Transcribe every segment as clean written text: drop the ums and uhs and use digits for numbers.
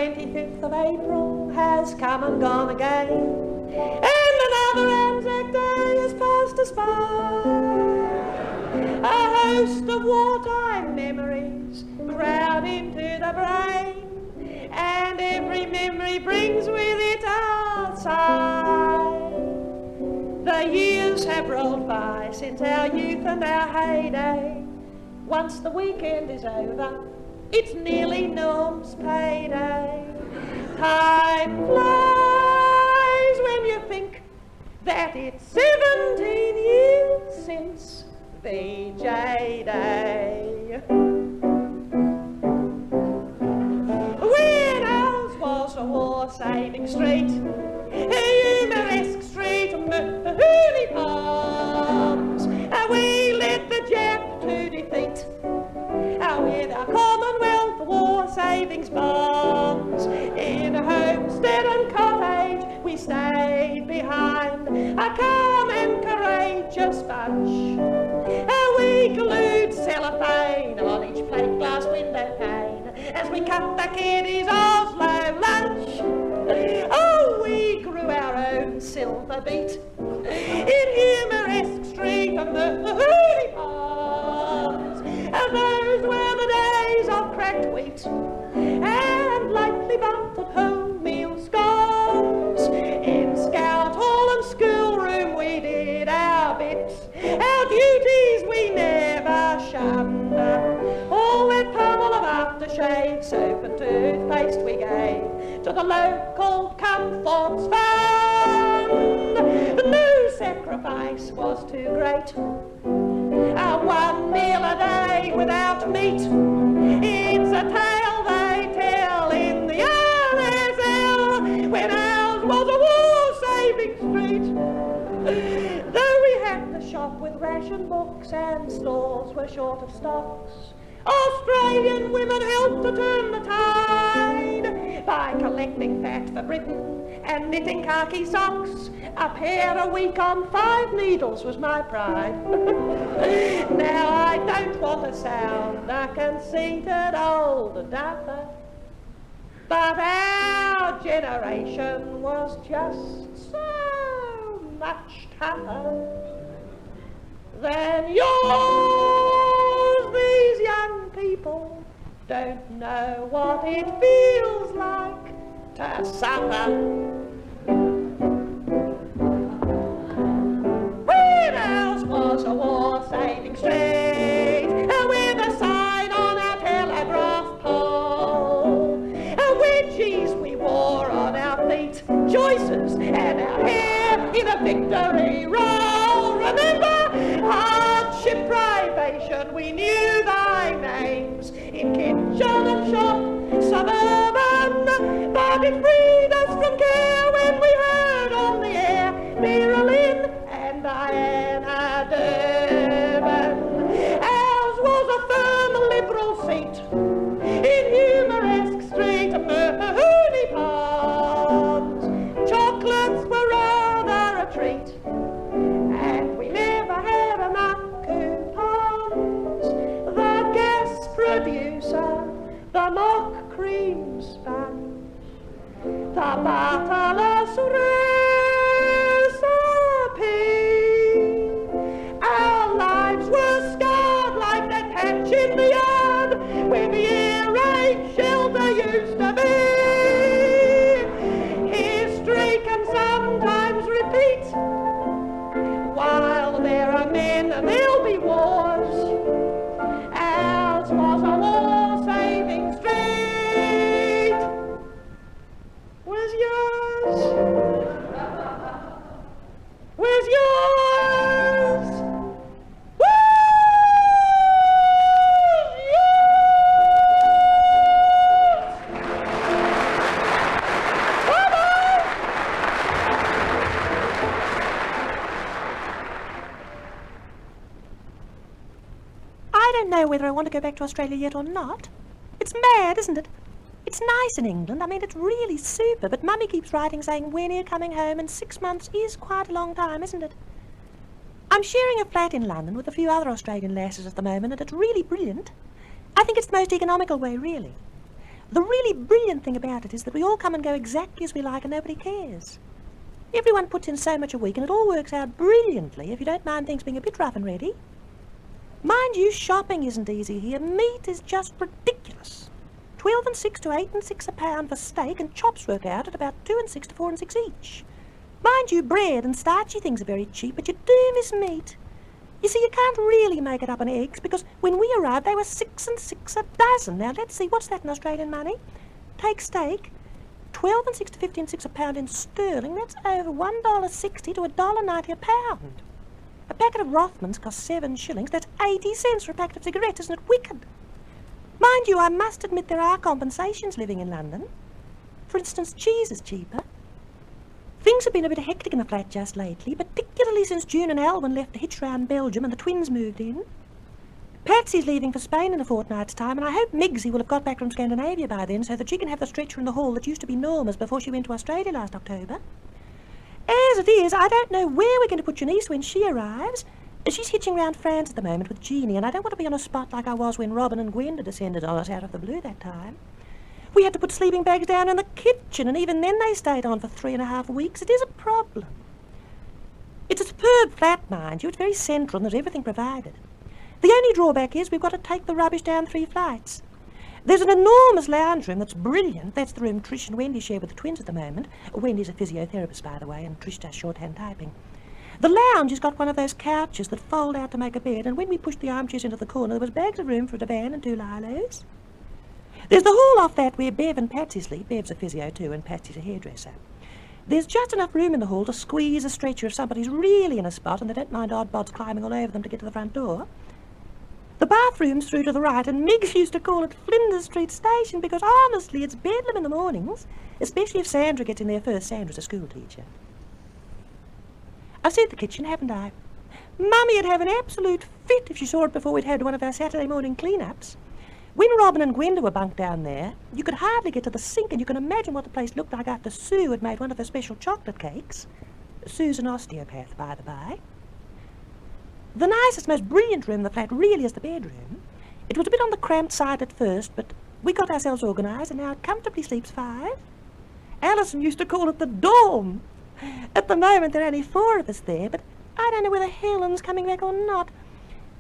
25th of April has come and gone again, and another Anzac Day has passed us by. A host of wartime memories crowd into the brain, and every memory brings with it a sigh. The years have rolled by since our youth and our heyday. Once the weekend is over, it's nearly Norm's payday. Time flies when you think that it's 17 years since VJ Day. When ours was a war-saving street, a humoresque street of Mahoney palms, and we led the Jap to defeat, with our Commonwealth war savings bonds. In a homestead and cottage we stayed behind, a calm and courageous bunch. We glued cellophane on each plate glass window pane as we cut the kiddies' Oslo lunch. Oh, we grew our own silver beat in humoresque street and the Holy Palms. And those were the days of cracked wheat and lightly buttered wholemeal scones. In Scout Hall and schoolroom we did our bits, our duties we never shunned. All that pummel of aftershave, soap and toothpaste we gave to the local comforts fund. No sacrifice was too great. One meal a day without meat, it's a tale they tell in the RSL, when ours was a war-saving street. Though we had to shop with ration books and stores were short of stocks, Australian women helped to turn the tide by collecting fat for Britain and knitting khaki socks. A pair a week on 5 needles was my pride. Now I don't want to sound a conceited old duffer, but our generation was just so much tougher than yours. These young people don't know what it feels like to suffer. When ours was a war-saving street, with a sign on our telegraph pole, wedgies we wore on our feet, choices and our hair in a victory roll. Remember hardship, privation, we knew thy names in kitchen and shop, suburban, but it freed us from care when we heard on the air Vera Lynn and Diana Durban. Ours was a firm liberal seat in humoresque street, Mahoney Palms. Chocolates were rather a treat, and we never had enough coupons. The gas producer, the mock cream sponge, the butterless recipe. Our lives were scarred like that patch in the yard where the air raid shelter used to be. History can sometimes repeat. While there are men, there'll be wars. Ours was a war-saving street. Where's yours? Where's yours? I don't know whether I want to go back to Australia yet or not. It's mad, isn't it? It's nice in England. I mean, it's really super. But Mummy keeps writing saying, when are you coming home? And 6 months is quite a long time, isn't it? I'm sharing a flat in London with a few other Australian lasses at the moment, and it's really brilliant. I think it's the most economical way, really. The really brilliant thing about it is that we all come and go exactly as we like and nobody cares. Everyone puts in so much a week and it all works out brilliantly if you don't mind things being a bit rough and ready. Mind you, shopping isn't easy here. Meat is just ridiculous. 12 and 6 to 8 and 6 a pound for steak, and chops work out at about 2 and 6 to 4 and 6 each. Mind you, bread and starchy things are very cheap, but you do miss meat. You see, you can't really make it up on eggs because when we arrived they were 6 and 6 a dozen. Now let's see, what's that in Australian money? Take steak, 12 and 6 to 50 and 6 a pound in sterling, that's over $1.60 to $1.90 a pound. A packet of Rothmans costs 7 shillings, that's 80 cents for a packet of cigarettes, isn't it wicked? Mind you, I must admit there are compensations living in London. For instance, cheese is cheaper. Things have been a bit hectic in the flat just lately, particularly since June and Alwyn left to hitch round Belgium and the twins moved in. Patsy's leaving for Spain in a fortnight's time, and I hope Miggsy will have got back from Scandinavia by then so that she can have the stretcher in the hall that used to be Norma's before she went to Australia last October. As it is, I don't know where we're going to put Janice when she arrives. She's hitching round France at the moment with Jeannie, and I don't want to be on a spot like I was when Robin and Gwenda descended on us out of the blue that time. We had to put sleeping bags down in the kitchen, and even then they stayed on for 3.5 weeks. It is a problem. It's a superb flat, mind you. It's very central and there's everything provided. The only drawback is we've got to take the rubbish down 3 flights. There's an enormous lounge room that's brilliant. That's the room Trish and Wendy share with the twins at the moment. Wendy's a physiotherapist, by the way, and Trish does shorthand typing. The lounge has got one of those couches that fold out to make a bed, and when we pushed the armchairs into the corner, there was bags of room for a divan and 2 lilos. There's the hall off that where Bev and Patsy sleep. Bev's a physio too, and Patsy's a hairdresser. There's just enough room in the hall to squeeze a stretcher if somebody's really in a spot and they don't mind odd bods climbing all over them to get to the front door. The bathroom's through to the right, and Miggs used to call it Flinders Street Station because honestly it's bedlam in the mornings, especially if Sandra gets in there first. Sandra's a school teacher. I've seen the kitchen, haven't I? Mummy'd have an absolute fit if she saw it before we'd had one of our Saturday morning clean-ups. When Robin and Gwenda were bunked down there, you could hardly get to the sink, and you can imagine what the place looked like after Sue had made one of her special chocolate cakes. Sue's an osteopath, by the by. The nicest, most brilliant room in the flat really is the bedroom. It was a bit on the cramped side at first, but we got ourselves organised, and now it comfortably sleeps 5. Alison used to call it the dorm. At the moment there are only 4 of us there, but I don't know whether Helen's coming back or not.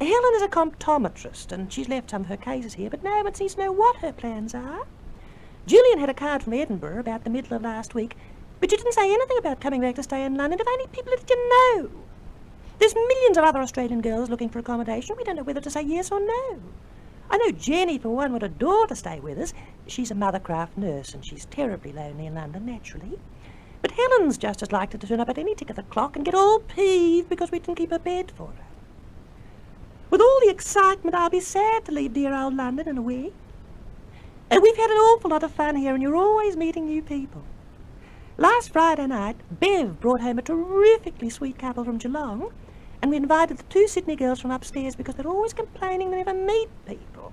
Helen is a comptometrist, and she's left some of her cases here, but no one seems to know what her plans are. Gillian had a card from Edinburgh about the middle of last week, but she didn't say anything about coming back to stay in London. If only people that you know. There's millions of other Australian girls looking for accommodation. We don't know whether to say yes or no. I know Jenny, for one, would adore to stay with us. She's a Mothercraft nurse, and she's terribly lonely in London, naturally. But Helen's just as likely to turn up at any tick of the clock and get all peeved because we didn't keep a bed for her. With all the excitement, I'll be sad to leave dear old London in a way. And we've had an awful lot of fun here, and you're always meeting new people. Last Friday night, Bev brought home a terrifically sweet couple from Geelong, and we invited the 2 Sydney girls from upstairs because they're always complaining they never meet people.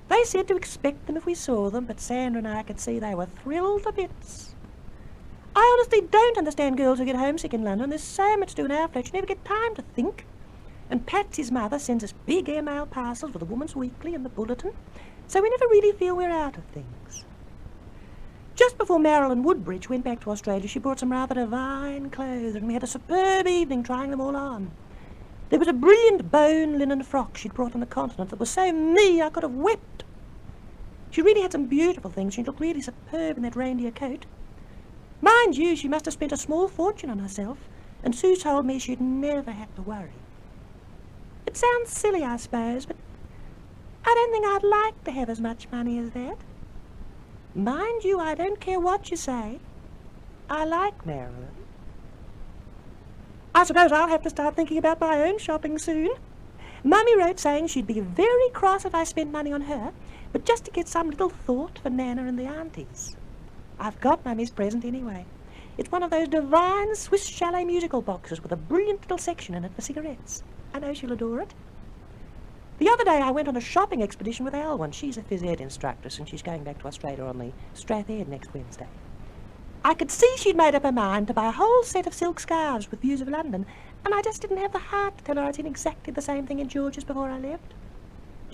They said to expect them if we saw them, but Sandra and I could see they were thrilled to bits. I honestly don't understand girls who get homesick in London. There's so much to do in our flat, you never get time to think. And Patsy's mother sends us big airmail parcels with the Woman's Weekly and the Bulletin, so we never really feel we're out of things. Just before Marilyn Woodbridge went back to Australia, she brought some rather divine clothes, and we had a superb evening trying them all on. There was a brilliant bone linen frock she'd brought on the continent that was so me I could have wept. She really had some beautiful things. She looked really superb in that reindeer coat. Mind you, she must have spent a small fortune on herself, and Sue told me she'd never have to worry. It sounds silly, I suppose, but I don't think I'd like to have as much money as that. Mind you, I don't care what you say. I like Marilyn. I suppose I'll have to start thinking about my own shopping soon. Mummy wrote saying she'd be very cross if I spent money on her, but just to get some little thought for Nana and the aunties. I've got Mummy's present anyway. It's one of those divine Swiss chalet musical boxes with a brilliant little section in it for cigarettes. I know she'll adore it. The other day I went on a shopping expedition with Alwyn. She's a phys ed instructress, and she's going back to Australia on the Strathaired next Wednesday. I could see she'd made up her mind to buy a whole set of silk scarves with views of London, and I just didn't have the heart to tell her I'd seen exactly the same thing in George's before I left.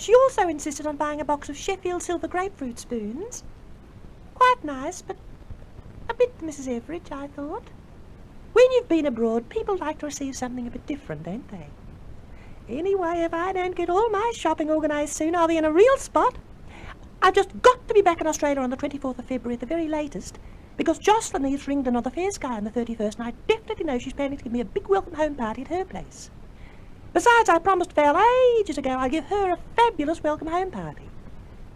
She also insisted on buying a box of Sheffield silver grapefruit spoons. Quite nice, but a bit Mrs. Everage, I thought. When you've been abroad, people like to receive something a bit different, don't they? Anyway, if I don't get all my shopping organised soon, I'll be in a real spot. I've just got to be back in Australia on the 24th of February at the very latest, because Jocelyn leaves for England on the fair sky on the 31st, and I definitely know she's planning to give me a big welcome home party at her place. Besides, I promised Val ages ago I'd give her a fabulous welcome home party.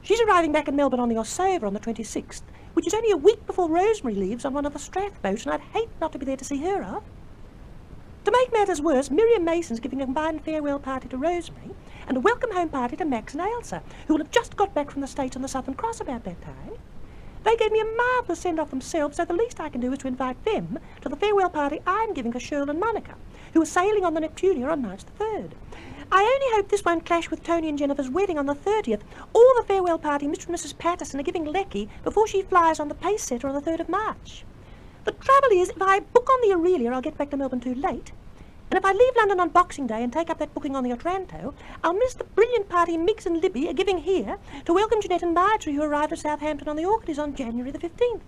She's arriving back in Melbourne on the Osova on the 26th, which is only a week before Rosemary leaves on one of the Strath boats, and I'd hate not to be there to see her off. To make matters worse, Miriam Mason's giving a combined farewell party to Rosemary and a welcome home party to Max and Ailsa, who will have just got back from the States on the Southern Cross about that time. They gave me a marvellous send-off themselves, so the least I can do is to invite them to the farewell party I'm giving for Shirl and Monica, who are sailing on the Neptunia on March the 3rd. I only hope this won't clash with Tony and Jennifer's wedding on the 30th, or the farewell party Mr. and Mrs. Patterson are giving Lecky before she flies on the Pace Setter on the 3rd of March. The trouble is, if I book on the Aurelia, I'll get back to Melbourne too late. And if I leave London on Boxing Day and take up that booking on the Otranto, I'll miss the brilliant party Miggs and Libby are giving here to welcome Jeanette and Marjorie, who arrived at Southampton on the Orchids on January the 15th.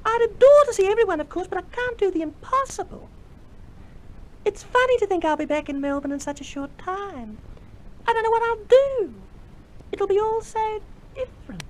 I'd adore to see everyone, of course, but I can't do the impossible. It's funny to think I'll be back in Melbourne in such a short time. I don't know what I'll do. It'll be all so different.